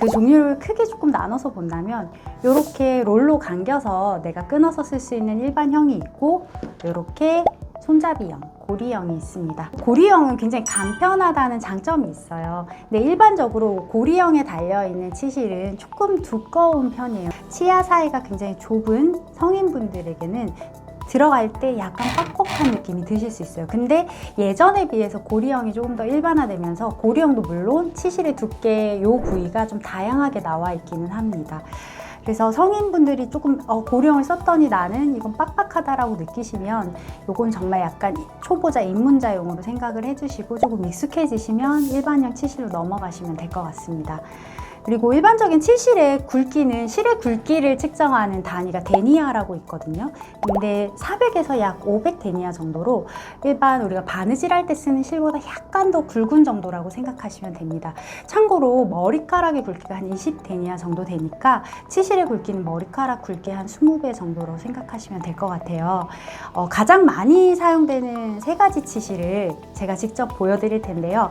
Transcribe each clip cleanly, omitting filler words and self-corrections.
그 종류를 크게 조금 나눠서 본다면 이렇게 롤로 감겨서 내가 끊어서 쓸 수 있는 일반형이 있고 이렇게 손잡이형, 고리형이 있습니다. 고리형은 굉장히 간편하다는 장점이 있어요. 근데 일반적으로 고리형에 달려있는 치실은 조금 두꺼운 편이에요. 치아 사이가 굉장히 좁은 성인분들에게는 들어갈 때 약간 뻑뻑한 느낌이 드실 수 있어요. 근데 예전에 비해서 고리형이 조금 더 일반화되면서 고리형도 물론 치실의 두께 요 부위가 좀 다양하게 나와 있기는 합니다. 그래서 성인분들이 조금 고리형을 썼더니 나는 이건 빡빡하다라고 느끼시면 이건 정말 약간 초보자 입문자용으로 생각을 해주시고 조금 익숙해지시면 일반형 치실로 넘어가시면 될 것 같습니다. 그리고 일반적인 치실의 굵기는 실의 굵기를 측정하는 단위가 데니아라고 있거든요. 근데 400에서 약 500 데니아 정도로 일반 우리가 바느질 할 때 쓰는 실보다 약간 더 굵은 정도라고 생각하시면 됩니다. 참고로 머리카락의 굵기가 한 20 데니아 정도 되니까 치실의 굵기는 머리카락 굵기 한 20배 정도로 생각하시면 될 것 같아요. 가장 많이 사용되는 세 가지 치실을 제가 직접 보여드릴 텐데요.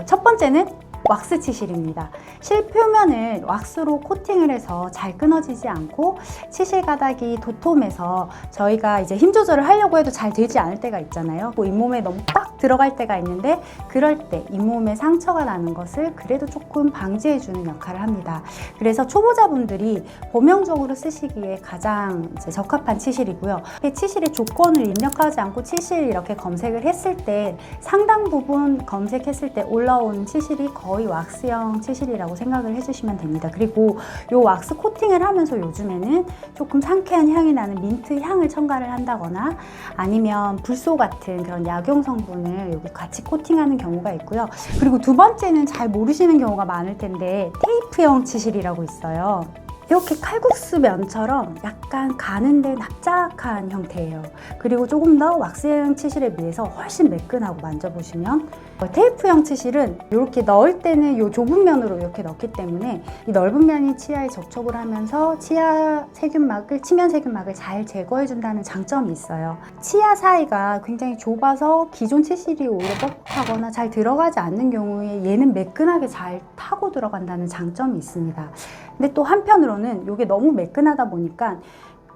첫 번째는 왁스 치실입니다. 실 표면을 왁스로 코팅을 해서 잘 끊어지지 않고 치실 가닥이 도톰해서 저희가 이제 힘 조절을 하려고 해도 잘 되지 않을 때가 있잖아요. 뭐 잇몸에 너무 빡 들어갈 때가 있는데 그럴 때 잇몸에 상처가 나는 것을 그래도 조금 방지해주는 역할을 합니다. 그래서 초보자분들이 범용적으로 쓰시기에 가장 이제 적합한 치실이고요. 치실의 조건을 입력하지 않고 치실 이렇게 검색을 했을 때 상당 부분 검색했을 때 올라오는 치실이 거의 왁스형 치실이라고 생각을 해주시면 됩니다. 그리고 이 왁스 코팅을 하면서 요즘에는 조금 상쾌한 향이 나는 민트 향을 첨가를 한다거나 아니면 불소 같은 그런 약용 성분을 여기 같이 코팅하는 경우가 있고요. 그리고 두 번째는 잘 모르시는 경우가 많을 텐데 테이프형 치실이라고 있어요. 이렇게 칼국수 면처럼 약간 가는데 납작한 형태예요. 그리고 조금 더 왁스형 치실에 비해서 훨씬 매끈하고 만져보시면 테이프형 치실은 이렇게 넣을 때는 이 좁은 면으로 이렇게 넣기 때문에 이 넓은 면이 치아에 접촉을 하면서 치아 세균막을, 치면 세균막을 잘 제거해준다는 장점이 있어요. 치아 사이가 굉장히 좁아서 기존 치실이 오히려 뻑뻑하거나 잘 들어가지 않는 경우에 얘는 매끈하게 잘 타고 들어간다는 장점이 있습니다. 근데 또 한편으로는 이게 너무 매끈하다 보니까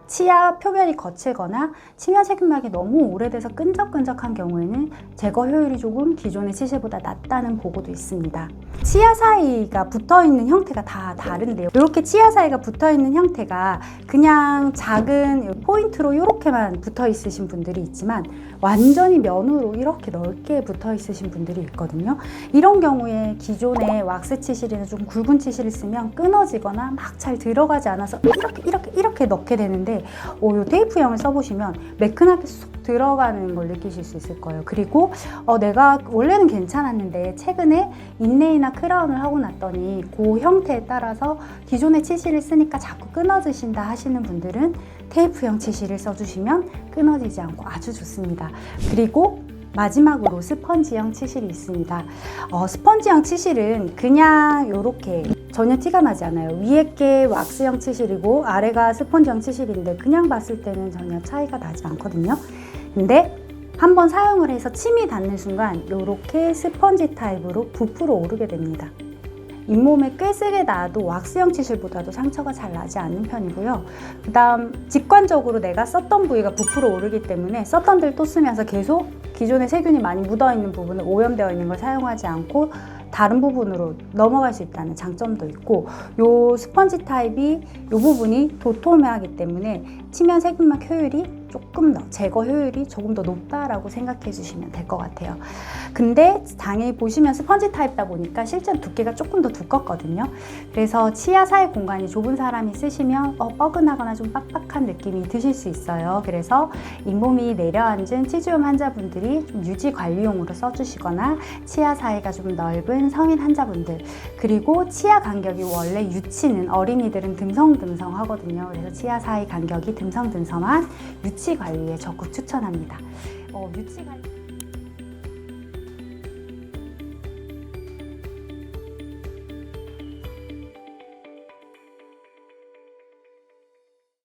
치아 표면이 거칠거나 치면 세균막이 너무 오래돼서 끈적끈적한 경우에는 제거 효율이 조금 기존의 치실보다 낮다는 보고도 있습니다. 치아 사이가 붙어있는 형태가 다 다른데요. 이렇게 치아 사이가 붙어있는 형태가 그냥 작은 포인트로 이렇게만 붙어있으신 분들이 있지만 완전히 면으로 이렇게 넓게 붙어있으신 분들이 있거든요. 이런 경우에 기존의 왁스 치실이나 좀 굵은 치실을 쓰면 끊어지거나 막 잘 들어가지 않아서 이렇게 넣게 되는데 이 테이프형을 써보시면 매끈하게 쏙 들어가는 걸 느끼실 수 있을 거예요. 그리고 내가 원래는 괜찮았는데 최근에 인레이나 크라운을 하고 났더니 그 형태에 따라서 기존의 치실을 쓰니까 자꾸 끊어지신다 하시는 분들은 테이프형 치실을 써주시면 끊어지지 않고 아주 좋습니다. 그리고 마지막으로 스펀지형 치실이 있습니다. 스펀지형 치실은 그냥 이렇게 전혀 티가 나지 않아요. 위에 게 왁스형 치실이고 아래가 스펀지형 치실인데 그냥 봤을 때는 전혀 차이가 나지 않거든요. 근데 한번 사용을 해서 침이 닿는 순간 이렇게 스펀지 타입으로 부풀어 오르게 됩니다. 잇몸에 꽤 세게 놔도 왁스형 치실보다도 상처가 잘 나지 않는 편이고요. 그 다음 직관적으로 내가 썼던 부위가 부풀어 오르기 때문에 썼던 데를 또 쓰면서 계속 기존에 세균이 많이 묻어있는 부분을 오염되어 있는 걸 사용하지 않고 다른 부분으로 넘어갈 수 있다는 장점도 있고 이 스펀지 타입이 이 부분이 도톰하기 때문에 치면 세균막 효율이 조금 더 제거 효율이 조금 더 높다라고 생각해 주시면 될 것 같아요. 근데 당연히 보시면 스펀지 타입이다 보니까 실제로 두께가 조금 더 두껍거든요. 그래서 치아 사이 공간이 좁은 사람이 쓰시면 뻐근하거나 좀 빡빡한 느낌이 드실 수 있어요. 그래서 잇몸이 내려앉은 치주염 환자분들이 좀 유지 관리용으로 써주시거나 치아 사이가 좀 넓은 성인 환자분들 그리고 치아 간격이 원래 유치는 어린이들은 듬성듬성 하거든요. 그래서 치아 사이 간격이 듬성듬성한 유치 관리에 적극 추천합니다. 유치 관리